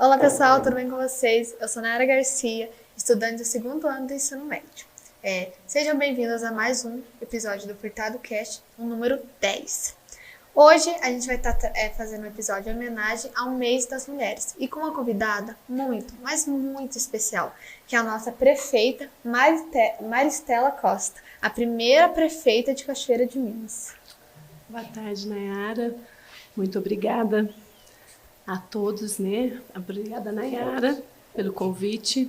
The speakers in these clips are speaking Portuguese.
Olá pessoal, tudo bem com vocês? Eu sou Nayara Garcia, estudante do segundo ano do ensino médio. Sejam bem-vindos a mais um episódio do Furtado Cast, o número 10. Hoje a gente vai estar fazendo um episódio em homenagem ao mês das mulheres e com uma convidada muito, mas muito especial, que é a nossa prefeita Maristela Costa, a primeira prefeita de Cachoeira de Minas. Boa tarde, Nayara. Muito obrigada a todos, né? Obrigada, Nayara, pelo convite,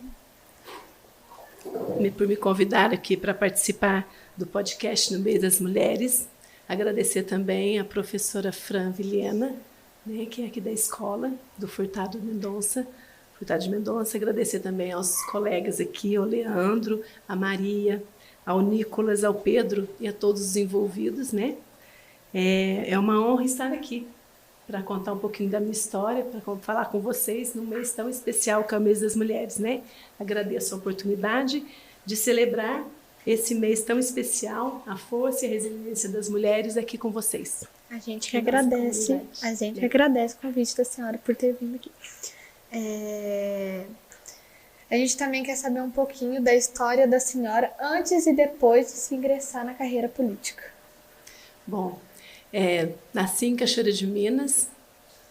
por me convidar aqui para participar do podcast no mês das mulheres. Agradecer também a professora Fran Vilhena, né, que é aqui da escola do Furtado de Mendonça. Agradecer também aos colegas aqui, ao Leandro, a Maria, ao Nicolas, ao Pedro e a todos os envolvidos, né? É uma honra estar aqui para contar um pouquinho da minha história, para falar com vocês num mês tão especial que é o mês das mulheres, né? Agradeço a oportunidade de celebrar esse mês tão especial, a força e a resiliência das mulheres aqui com vocês. A gente que agradece, agradece o convite da senhora por ter vindo aqui. A gente também quer saber um pouquinho da história da senhora antes e depois de se ingressar na carreira política. Bom, nasci em Cachoeira de Minas,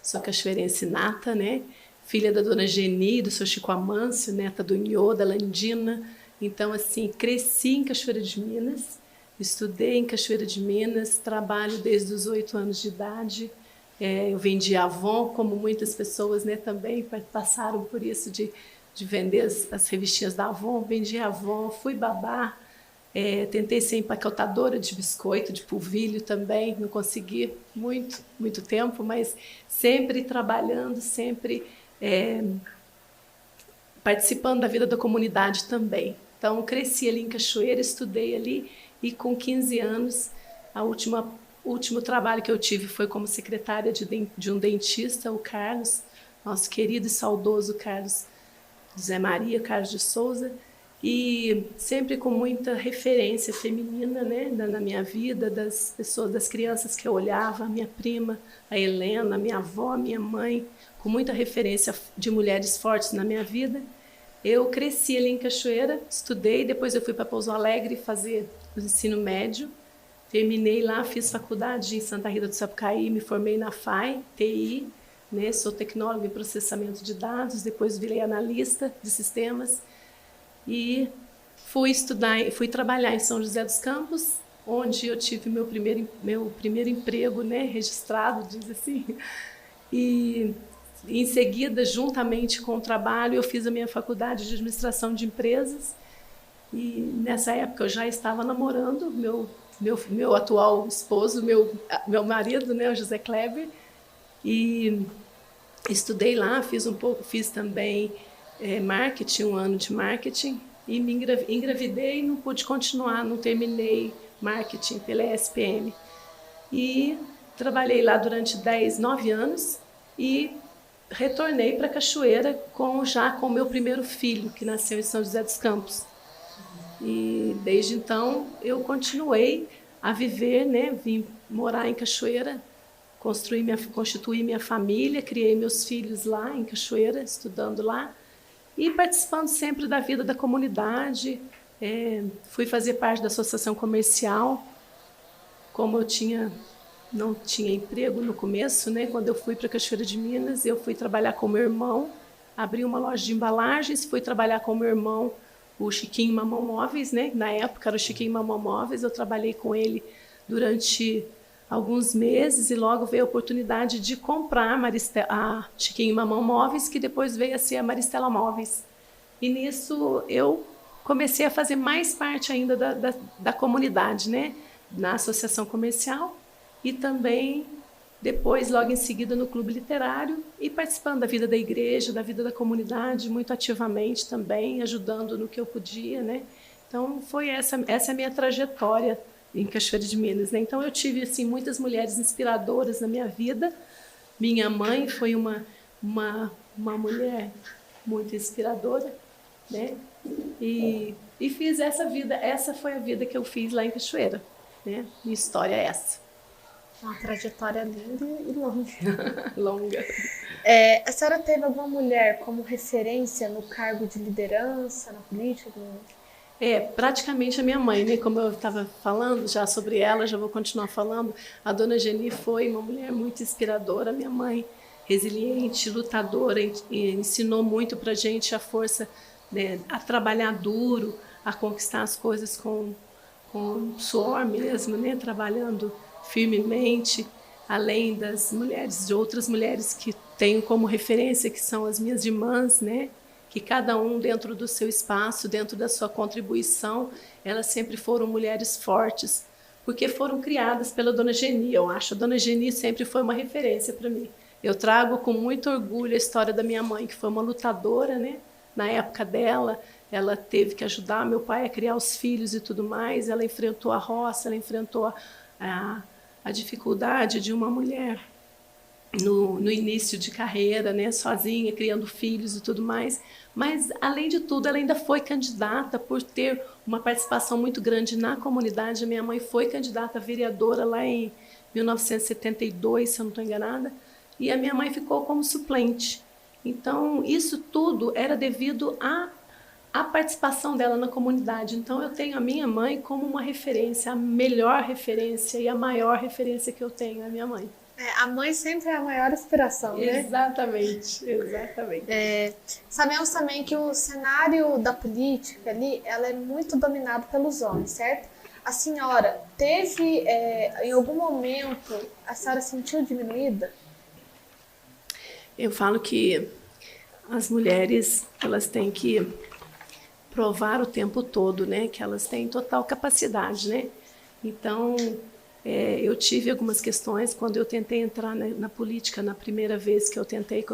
sou cachoeirense nata, né? Filha da dona Geni, do seu Chico Amâncio, neta do Inhô, da Landina. Então, assim, cresci em Cachoeira de Minas, estudei em Cachoeira de Minas, trabalho desde os 8 anos de idade. Eu vendi Avon, como muitas pessoas, né, também passaram por isso de vender as revistinhas da Avon. Vendi Avon, fui babá, tentei ser empacotadora de biscoito, de polvilho também, não consegui muito tempo, mas sempre trabalhando, sempre participando da vida da comunidade também. Então, cresci ali em Cachoeira, estudei ali e com 15 anos, o último trabalho que eu tive foi como secretária de um dentista, o Carlos, nosso querido e saudoso Carlos José Maria Carlos de Souza, e sempre com muita referência feminina, né, na minha vida, das pessoas, das crianças que eu olhava, a minha prima, a Helena, a minha avó, a minha mãe, com muita referência de mulheres fortes na minha vida. Eu cresci ali em Cachoeira, estudei, depois eu fui para Pouso Alegre fazer o ensino médio, terminei lá, fiz faculdade em Santa Rita do Sapucaí, me formei na FAI, TI, né, sou tecnóloga em processamento de dados, depois virei analista de sistemas e fui trabalhar em São José dos Campos, onde eu tive meu primeiro emprego, né, registrado, diz assim, e em seguida, juntamente com o trabalho, eu fiz a minha faculdade de administração de empresas e nessa época eu já estava namorando meu atual esposo, meu marido, né, o José Kleber, e estudei lá, fiz também marketing, um ano de marketing, e me engravidei e não pude continuar, não terminei marketing pela ESPM. E trabalhei lá durante 9 anos e retornei para Cachoeira já com o meu primeiro filho, que nasceu em São José dos Campos. E desde então eu continuei a viver, né? Vim morar em Cachoeira, constituí minha família, criei meus filhos lá em Cachoeira, estudando lá e participando sempre da vida da comunidade. Fui fazer parte da associação comercial, como eu não tinha emprego no começo, né? Quando eu fui para Cachoeira de Minas, eu fui trabalhar com meu irmão, abri uma loja de embalagens, fui trabalhar com meu irmão, o Chiquinho Mamão Móveis, né? Na época era o Chiquinho Mamão Móveis, eu trabalhei com ele durante alguns meses e logo veio a oportunidade de comprar a Chiquinho Mamão Móveis, que depois veio a ser a Maristela Móveis. E nisso eu comecei a fazer mais parte ainda da comunidade, né? Na associação comercial e também depois, logo em seguida, no clube literário e participando da vida da igreja, da vida da comunidade, muito ativamente também, ajudando no que eu podia, né? Então, foi essa a minha trajetória em Cachoeira de Minas, né? Então, eu tive assim, muitas mulheres inspiradoras na minha vida. Minha mãe foi uma mulher muito inspiradora, né? E fiz essa foi a vida que eu fiz lá em Cachoeira, né? Minha história é essa. Uma trajetória linda e longa. Longa. A senhora teve alguma mulher como referência no cargo de liderança, na política? Praticamente a minha mãe, né? Como eu estava falando já sobre ela, já vou continuar falando. A dona Geni foi uma mulher muito inspiradora, minha mãe, resiliente, lutadora, e ensinou muito para a gente a força, né, a trabalhar duro, a conquistar as coisas com suor mesmo, né? Trabalhando firmemente, além das mulheres, de outras mulheres que tenho como referência, que são as minhas irmãs, né? Que cada um dentro do seu espaço, dentro da sua contribuição, elas sempre foram mulheres fortes, porque foram criadas pela Dona Geni. Eu acho a Dona Geni sempre foi uma referência para mim. Eu trago com muito orgulho a história da minha mãe, que foi uma lutadora, né? Na época dela, ela teve que ajudar meu pai a criar os filhos e tudo mais. Ela enfrentou a roça, ela enfrentou a dificuldade de uma mulher no início de carreira, né, sozinha, criando filhos e tudo mais. Mas, além de tudo, ela ainda foi candidata por ter uma participação muito grande na comunidade. A minha mãe foi candidata a vereadora lá em 1972, se eu não estou enganada, e a minha mãe ficou como suplente. Então, isso tudo era devido à participação dela na comunidade. Então, eu tenho a minha mãe como uma referência, a melhor referência e a maior referência que eu tenho é a minha mãe. A mãe sempre é a maior inspiração, né? Exatamente, exatamente. Sabemos também que o cenário da política ali, ela é muito dominado pelos homens, certo? A senhora teve, em algum momento, a senhora sentiu diminuída? Eu falo que as mulheres, elas têm que provar o tempo todo, né? Que elas têm total capacidade, né? Então, eu tive algumas questões quando eu tentei entrar na política, na primeira vez que eu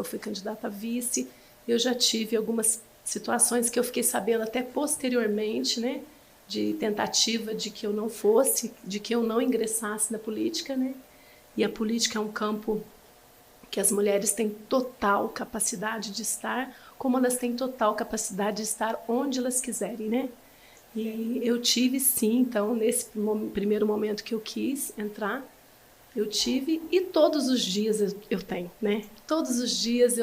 fui candidata a vice, eu já tive algumas situações que eu fiquei sabendo até posteriormente, né, de tentativa de que eu não fosse, de que eu não ingressasse na política, né, e a política é um campo que as mulheres têm total capacidade de estar, como elas têm total capacidade de estar onde elas quiserem, né. E eu tive sim, então, nesse primeiro momento que eu quis entrar, eu tive, e todos os dias eu tenho, né? Todos os dias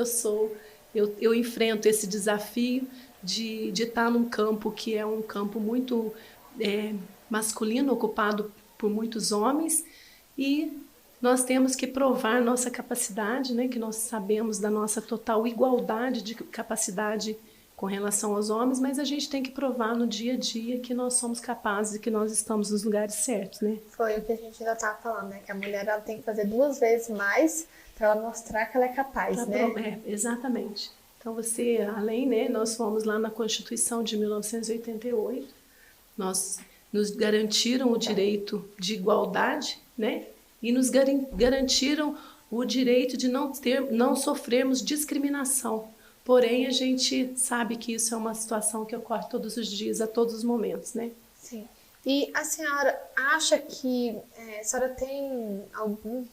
eu enfrento esse desafio de estar num campo que é um campo muito masculino, ocupado por muitos homens, e nós temos que provar nossa capacidade, né? Que nós sabemos da nossa total igualdade de capacidade com relação aos homens, mas a gente tem que provar no dia a dia que nós somos capazes e que nós estamos nos lugares certos, né? Foi o que a gente ainda estava falando, né? Que a mulher ela tem que fazer 2 vezes mais para ela mostrar que ela é capaz, né? Exatamente. Então você, além, né? Nós fomos lá na Constituição de 1988, nós nos garantiram o direito de igualdade, né? E nos garantiram o direito de não sofrermos discriminação. Porém, a gente sabe que isso é uma situação que ocorre todos os dias, a todos os momentos, né? Sim. E a senhora acha que a senhora tem algum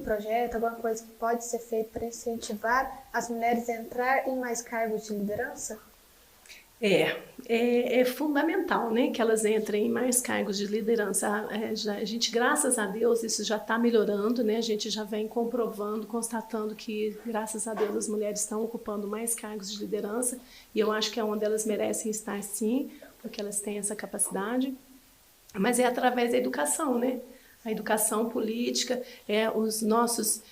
projeto, alguma coisa que pode ser feito para incentivar as mulheres a entrar em mais cargos de liderança? É fundamental, né, que elas entrem em mais cargos de liderança. A gente, graças a Deus, isso já está melhorando, né? A gente já vem comprovando, constatando que, graças a Deus, as mulheres estão ocupando mais cargos de liderança, e eu acho que é onde elas merecem estar, sim, porque elas têm essa capacidade. Mas é através da educação, né? A educação política, os nossos...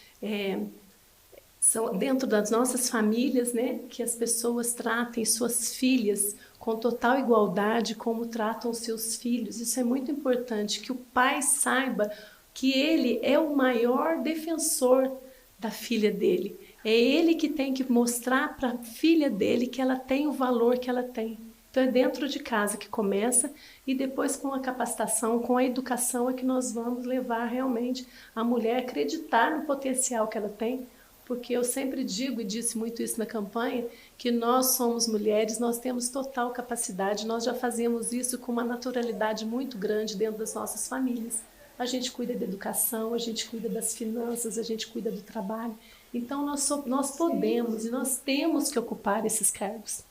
são dentro das nossas famílias, né, que as pessoas tratem suas filhas com total igualdade como tratam seus filhos. Isso é muito importante, que o pai saiba que ele é o maior defensor da filha dele. É ele que tem que mostrar para a filha dele que ela tem o valor que ela tem. Então é dentro de casa que começa, e depois com a capacitação, com a educação é que nós vamos levar realmente a mulher a acreditar no potencial que ela tem. Porque eu sempre digo, e disse muito isso na campanha, que nós somos mulheres, nós temos total capacidade, nós já fazemos isso com uma naturalidade muito grande dentro das nossas famílias. A gente cuida da educação, a gente cuida das finanças, a gente cuida do trabalho. Então nós podemos e nós temos que ocupar esses cargos.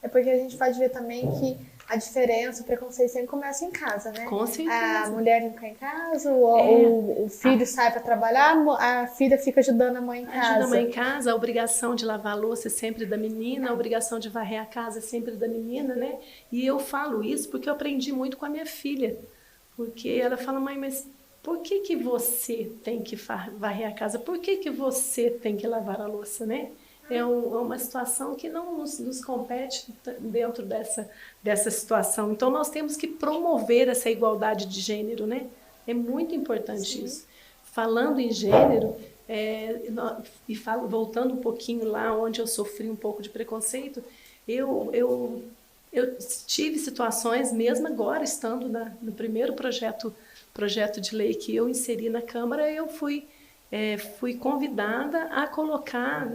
É porque a gente pode ver também que a diferença, o preconceito sempre começa em casa, né? Com certeza. A mulher não fica em casa, o filho sai para trabalhar, a filha fica ajudando a mãe em casa. Ajuda a mãe em casa, a obrigação de lavar a louça é sempre da menina, a obrigação de varrer a casa é sempre da menina, né? E eu falo isso porque eu aprendi muito com a minha filha. Porque ela fala, mãe, mas por que você tem que varrer a casa? Por que você tem que lavar a louça, né? É uma situação que não nos compete dentro dessa situação. Então, nós temos que promover essa igualdade de gênero, né? É muito importante isso. Falando em gênero, voltando um pouquinho lá onde eu sofri um pouco de preconceito, eu tive situações, mesmo agora, estando no primeiro projeto de lei que eu inseri na Câmara, eu fui convidada a colocar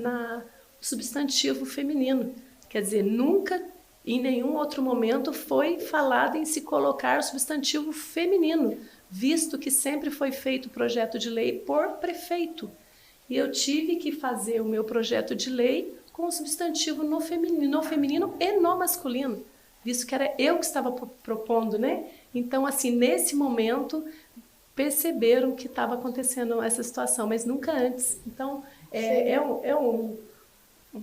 o substantivo feminino. Quer dizer, nunca, em nenhum outro momento, foi falado em se colocar o substantivo feminino, visto que sempre foi feito o projeto de lei por prefeito. E eu tive que fazer o meu projeto de lei com o substantivo no feminino e no masculino, visto que era eu que estava propondo, né? Então, assim, nesse momento, perceberam que estava acontecendo essa situação, mas nunca antes. Então, é um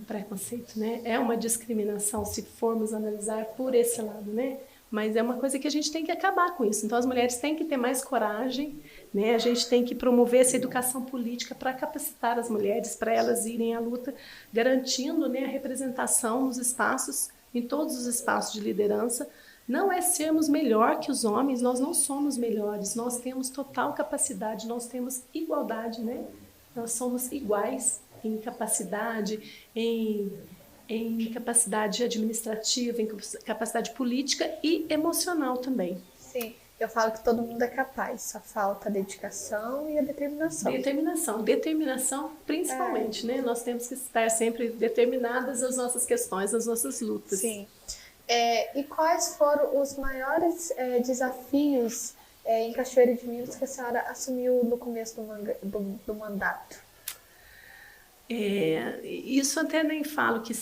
preconceito, né? É uma discriminação, se formos analisar por esse lado, né? Mas é uma coisa que a gente tem que acabar com isso. Então, as mulheres têm que ter mais coragem, né? A gente tem que promover essa educação política para capacitar as mulheres, para elas irem à luta, garantindo, né, a representação nos espaços, em todos os espaços de liderança. Não é sermos melhor que os homens, nós não somos melhores, nós temos total capacidade, nós temos igualdade, né? Nós somos iguais em capacidade, em capacidade administrativa, em capacidade política e emocional também. Sim, eu falo que todo mundo é capaz, só falta a dedicação e a determinação. Determinação principalmente, né? Nós temos que estar sempre determinadas nas nossas questões, nas nossas lutas. Sim. E quais foram os maiores desafios em Cachoeira de Minas que a senhora assumiu no começo do mandato? Isso até nem falo que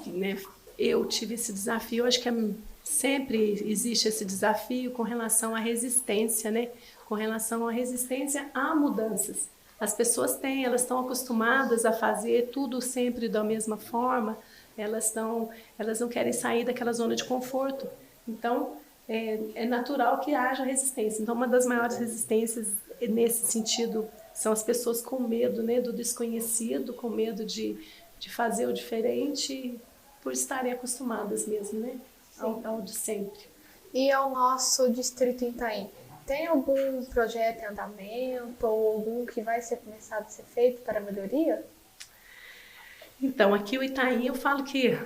né, eu tive esse desafio. Eu acho que sempre existe esse desafio com relação à resistência, né? Com relação à resistência a mudanças. As pessoas elas estão acostumadas a fazer tudo sempre da mesma forma, elas não querem sair daquela zona de conforto. Então, é natural que haja resistência. Então, uma das maiores resistências nesse sentido são as pessoas com medo, né, do desconhecido, com medo de fazer o diferente, por estarem acostumadas mesmo, né, ao de sempre. E ao nosso distrito em Itaim, tem algum projeto em andamento ou algum que vai ser começado a ser feito para a melhoria? Então, aqui o Itaim, eu falo que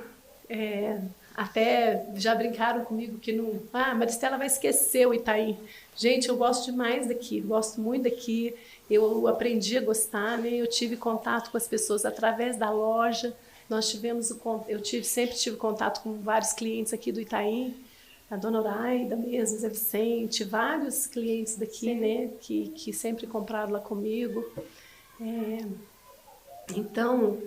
até já brincaram comigo que não... Maristela vai esquecer o Itaim. Gente, eu gosto demais daqui, gosto muito daqui. Eu aprendi a gostar, né? Eu tive contato com as pessoas através da loja. Sempre tive contato com vários clientes aqui do Itaim. A Dona Oraida mesmo, Zé Vicente, vários clientes daqui, né? Que sempre compraram lá comigo. Então,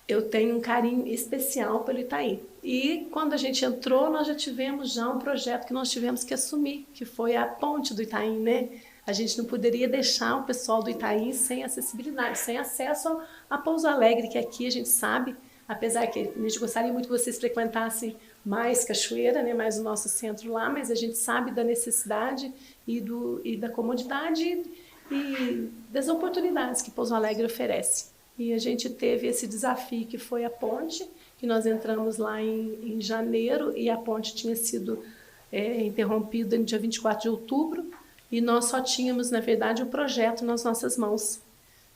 eu tenho um carinho especial pelo Itaim. E quando a gente entrou, nós já tivemos um projeto que nós tivemos que assumir, que foi a ponte do Itaim, né? A gente não poderia deixar o pessoal do Itaim sem acessibilidade, sem acesso a Pouso Alegre, que aqui a gente sabe, apesar que a gente gostaria muito que vocês frequentassem mais Cachoeira, né, mais o nosso centro lá, mas a gente sabe da necessidade e da comodidade e das oportunidades que Pouso Alegre oferece. E a gente teve esse desafio que foi a ponte, que nós entramos lá em janeiro e a ponte tinha sido interrompida no dia 24 de outubro e nós só tínhamos, na verdade, o projeto nas nossas mãos.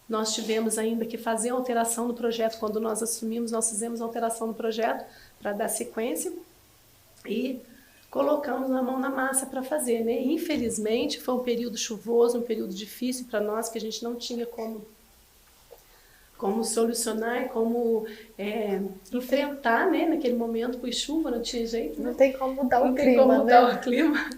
Nós tivemos ainda que fazer a alteração no projeto. Quando nós assumimos, nós fizemos a alteração no projeto para dar sequência e colocamos a mão na massa para fazer, né? Infelizmente, foi um período chuvoso, um período difícil para nós, que a gente não tinha como solucionar e como enfrentar, né? Naquele momento, por chuva, não tinha jeito. Não tem como mudar o clima, não tem como mudar o clima.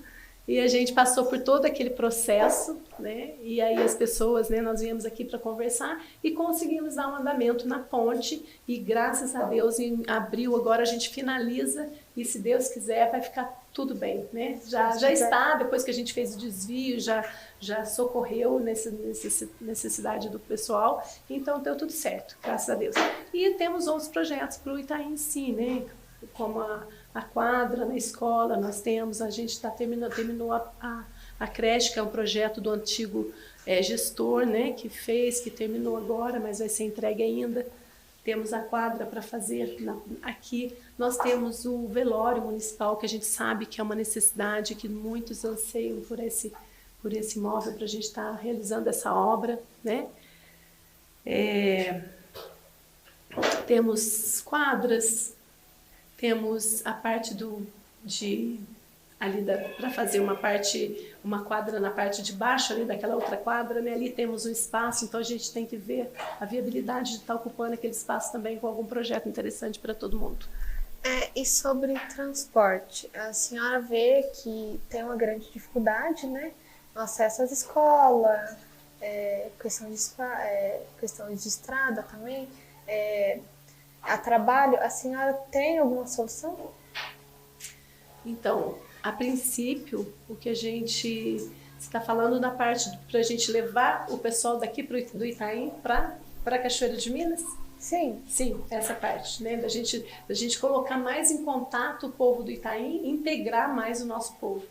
E a gente passou por todo aquele processo, né? E aí as pessoas, né? Nós viemos aqui para conversar e conseguimos dar um andamento na ponte. E graças a Deus, em abril agora a gente finaliza e se Deus quiser vai ficar tudo bem, né? Já está, depois que a gente fez o desvio, já socorreu nessa necessidade do pessoal. Então deu tudo certo, graças a Deus. E temos outros projetos para o Itaim em si, né? Como a quadra na escola, nós temos, a gente terminou a creche, que é um projeto do antigo gestor, né, que terminou agora, mas vai ser entregue ainda. Temos a quadra para fazer aqui. Nós temos o velório municipal, que a gente sabe que é uma necessidade, que muitos anseiam por esse imóvel, para a gente estar realizando essa obra, né? Temos quadras, temos a parte para fazer uma quadra na parte de baixo ali daquela outra quadra, né? Ali temos um espaço, então a gente tem que ver a viabilidade de estar ocupando aquele espaço também com algum projeto interessante para todo mundo. E sobre transporte, a senhora vê que tem uma grande dificuldade, né, no acesso às escolas, questão de estrada também, a trabalho, a senhora tem alguma solução? Então, a princípio, o que a gente está falando na parte para a gente levar o pessoal daqui do Itaim para a Cachoeira de Minas? Sim. Sim, essa parte, né? Da gente colocar mais em contato o povo do Itaim, integrar mais o nosso povo.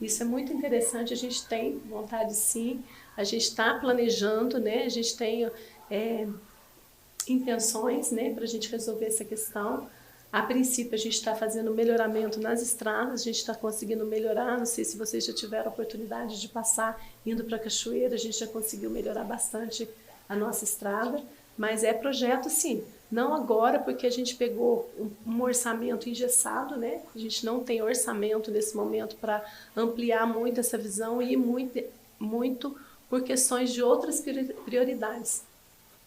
Isso é muito interessante, a gente tem vontade sim, a gente está planejando, né? A gente tem intenções, né, para a gente resolver essa questão. A princípio, a gente está fazendo melhoramento nas estradas, a gente está conseguindo melhorar. Não sei se vocês já tiveram a oportunidade de passar indo para a Cachoeira, a gente já conseguiu melhorar bastante a nossa estrada, mas é projeto sim. Não agora, porque a gente pegou um orçamento engessado, né? A gente não tem orçamento nesse momento para ampliar muito essa visão e muito por questões de outras prioridades.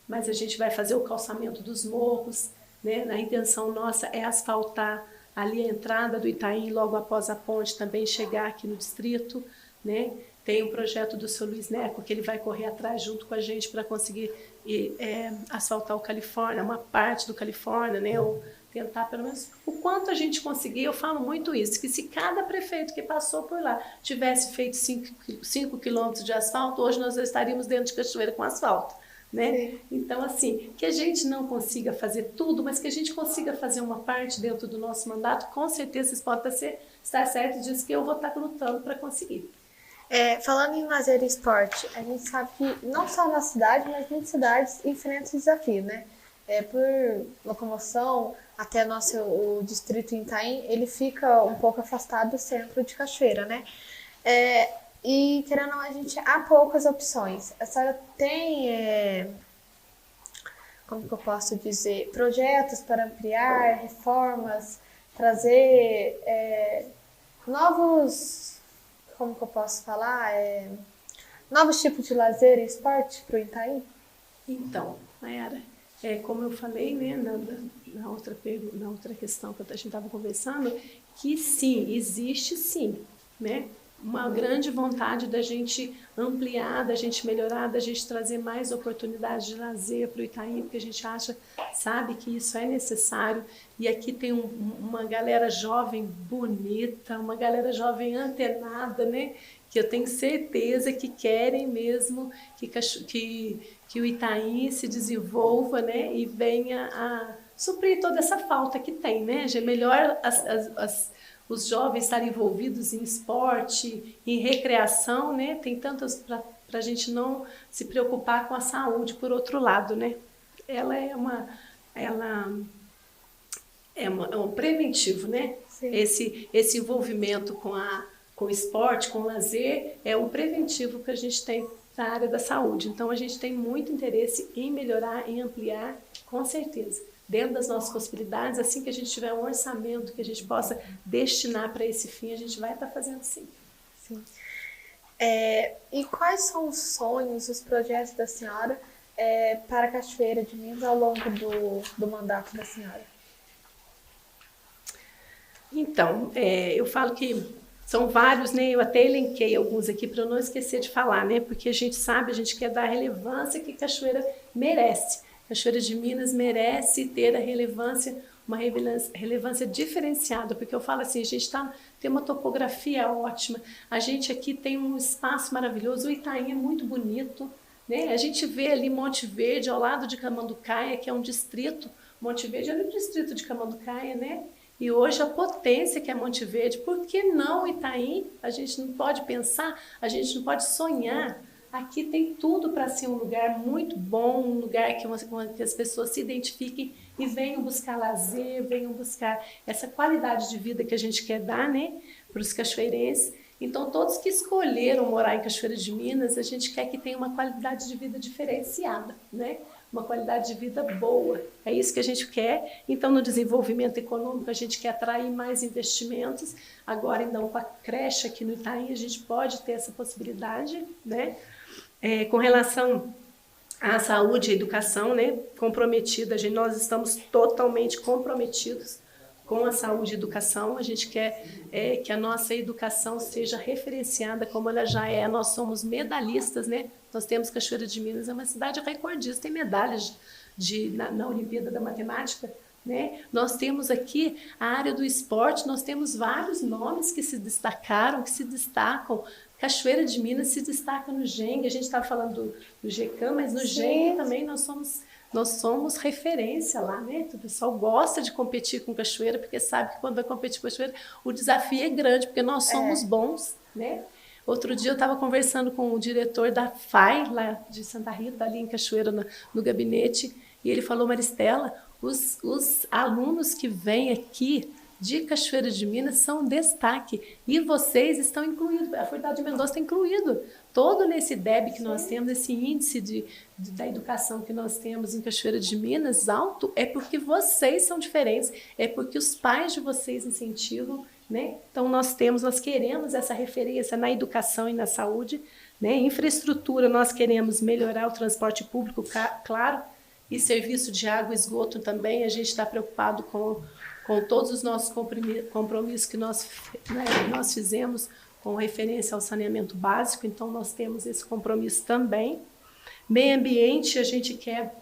Mas a gente vai fazer o calçamento dos morros, né? A intenção nossa é asfaltar ali a entrada do Itaim, logo após a ponte também chegar aqui no distrito, né? Tem um projeto do seu Luiz Neco, que ele vai correr atrás junto com a gente para conseguir asfaltar o Califórnia, uma parte do Califórnia, né? Ou tentar pelo menos o quanto a gente conseguir. Eu falo muito isso, que se cada prefeito que passou por lá tivesse feito 5 quilômetros de asfalto, hoje nós estaríamos dentro de Cachoeira com asfalto. Né? Então, assim, que a gente não consiga fazer tudo, mas que a gente consiga fazer uma parte dentro do nosso mandato, com certeza vocês podem estar certos disso, que eu vou estar lutando para conseguir. Falando em lazer e esporte, a gente sabe que não só na cidade, mas muitas cidades enfrentam esse desafio, né? Por locomoção, até o distrito Itaim, ele fica um pouco afastado do centro de Cachoeira, né? E, querendo ou não, há poucas opções. A senhora tem, como que eu posso dizer, projetos para ampliar, reformas, trazer novos, como que eu posso falar, novos tipos de lazer e esporte para o Itaim? Então, Nayara, como eu falei, né, na outra questão que a gente estava conversando, que sim, existe sim, né? Uma grande vontade da gente ampliar, da gente melhorar, da gente trazer mais oportunidades de lazer para o Itaim, porque a gente sabe que isso é necessário. E aqui tem uma galera jovem bonita, uma galera jovem antenada, né? Que eu tenho certeza que querem mesmo que o Itaim se desenvolva, né? E venha a suprir toda essa falta que tem, né? Melhor os jovens estarem envolvidos em esporte, em recreação, né? Tem tantas para a gente não se preocupar com a saúde, por outro lado, né? Ela é um preventivo, né? Sim. Esse envolvimento com o esporte, com o lazer, é um preventivo que a gente tem na área da saúde. Então, a gente tem muito interesse em melhorar, em ampliar, com certeza. Dentro das nossas possibilidades, assim que a gente tiver um orçamento que a gente possa destinar para esse fim, a gente vai estar fazendo sim. Sim. E quais são os sonhos, os projetos da senhora para a Cachoeira de Minas ao longo do mandato da senhora? Então, eu falo que São vários, né? Eu até elenquei alguns aqui para eu não esquecer de falar, né? Porque a gente sabe, a gente quer dar a relevância que Cachoeira merece. Cachoeira de Minas merece ter a relevância, uma relevância diferenciada, porque eu falo assim, a gente tem uma topografia ótima, a gente aqui tem um espaço maravilhoso, o Itaim é muito bonito, né? A gente vê ali Monte Verde ao lado de Camanducaia, que é um distrito, Monte Verde é no distrito de Camanducaia, né? E hoje a potência que é Monte Verde, por que não Itaim? A gente não pode pensar, a gente não pode sonhar. Aqui tem tudo para ser um lugar muito bom, um lugar que as pessoas se identifiquem e venham buscar lazer, venham buscar essa qualidade de vida que a gente quer dar, né, para os cachoeirenses. Então, todos que escolheram morar em Cachoeira de Minas, a gente quer que tenha uma qualidade de vida diferenciada, né? Uma qualidade de vida boa. É isso que a gente quer. Então, no desenvolvimento econômico, a gente quer atrair mais investimentos. Agora, então, com a creche aqui no Itaim, a gente pode ter essa possibilidade, né? Com relação à saúde e educação, né? Comprometida, nós estamos totalmente comprometidos com a saúde e educação. A gente quer que a nossa educação seja referenciada como ela já é. Nós somos medalhistas, né? Nós temos Cachoeira de Minas, é uma cidade recordista, tem medalhas na Olimpíada da Matemática, né? Nós temos aqui a área do esporte, nós temos vários nomes que se destacaram, que se destacam. Cachoeira de Minas se destaca no Gengue, a gente estava falando do GECAM, mas no Gengue também nós somos referência lá, né? O pessoal gosta de competir com cachoeira, porque sabe que quando vai competir com cachoeira, o desafio é grande, porque nós somos bons, né? Outro dia eu estava conversando com o diretor da FAI, lá de Santa Rita, ali em Cachoeira, no gabinete, e ele falou, Maristela, os alunos que vêm aqui de Cachoeira de Minas são um destaque, e vocês estão incluídos, a Faculdade de Mendonça está incluído, todo nesse DEB que nós temos, esse índice da educação que nós temos em Cachoeira de Minas alto, é porque vocês são diferentes, é porque os pais de vocês incentivam, né? Então nós queremos essa referência na educação e na saúde, né? Infraestrutura, nós queremos melhorar o transporte público, claro, e serviço de água e esgoto também, a gente está preocupado com todos os nossos compromissos que nós fizemos com referência ao saneamento básico, então nós temos esse compromisso também. Meio ambiente, a gente quer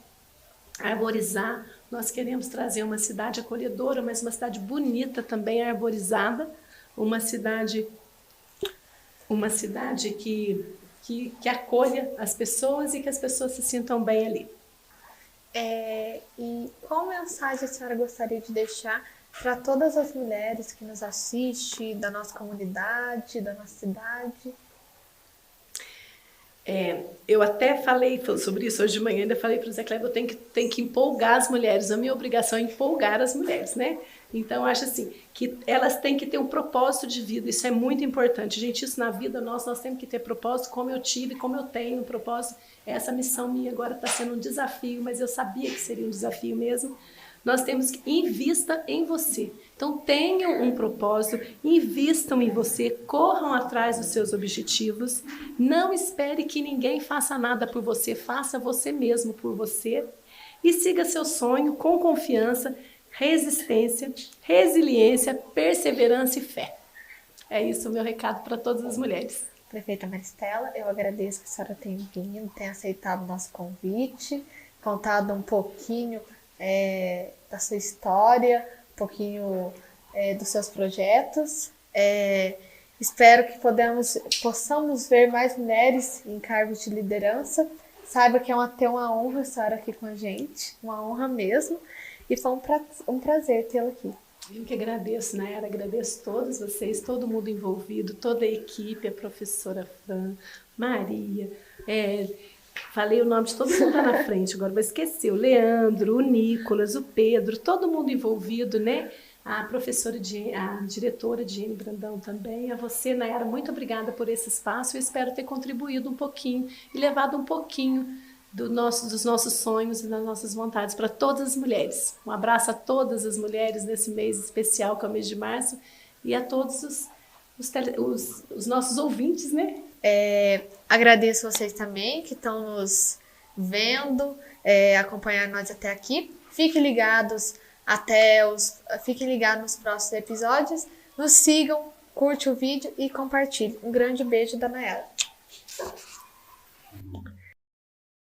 arborizar, nós queremos trazer uma cidade acolhedora, mas uma cidade bonita também, arborizada, uma cidade que acolha as pessoas e que as pessoas se sintam bem ali. E qual mensagem a senhora gostaria de deixar para todas as mulheres que nos assistem, da nossa comunidade, da nossa cidade? Eu até falei sobre isso hoje de manhã, ainda falei para o Zé Cleber, eu tenho que empolgar as mulheres, a minha obrigação é empolgar as mulheres, né? Então, acho assim, que elas têm que ter um propósito de vida, isso é muito importante. Gente, isso na vida nós temos que ter propósito, como eu tive, como eu tenho um propósito. Essa missão minha agora está sendo um desafio, mas eu sabia que seria um desafio mesmo. Nós temos que invista em você. Então, tenham um propósito, invistam em você, corram atrás dos seus objetivos. Não espere que ninguém faça nada por você, faça você mesmo por você. E siga seu sonho com confiança, resistência, resiliência, perseverança e fé. É isso o meu recado para todas as mulheres. Prefeita Maristela, eu agradeço que a senhora tenha vindo, tenha aceitado o nosso convite, contado um pouquinho da sua história, um pouquinho dos seus projetos. Espero que possamos ver mais mulheres em cargos de liderança. Saiba que é uma honra estar aqui com a gente, uma honra mesmo, e foi um prazer tê-la aqui. Eu que agradeço, Nayara, agradeço todos vocês, todo mundo envolvido, toda a equipe, a professora Fran, Maria, falei o nome de todo mundo lá na frente, agora vou esquecer, o Leandro, o Nicolas, o Pedro, todo mundo envolvido, né? A diretora Diene Brandão também, a você, Nayara, muito obrigada por esse espaço, eu espero ter contribuído um pouquinho e levado um pouquinho dos nossos sonhos e das nossas vontades para todas as mulheres. Um abraço a todas as mulheres nesse mês especial, que é o mês de março, e a todos os nossos ouvintes, né? Agradeço vocês também que estão nos vendo, acompanhando nós até aqui. Fiquem ligados nos próximos episódios. Nos sigam curte o vídeo e compartilhe. Um grande beijo da Nayara.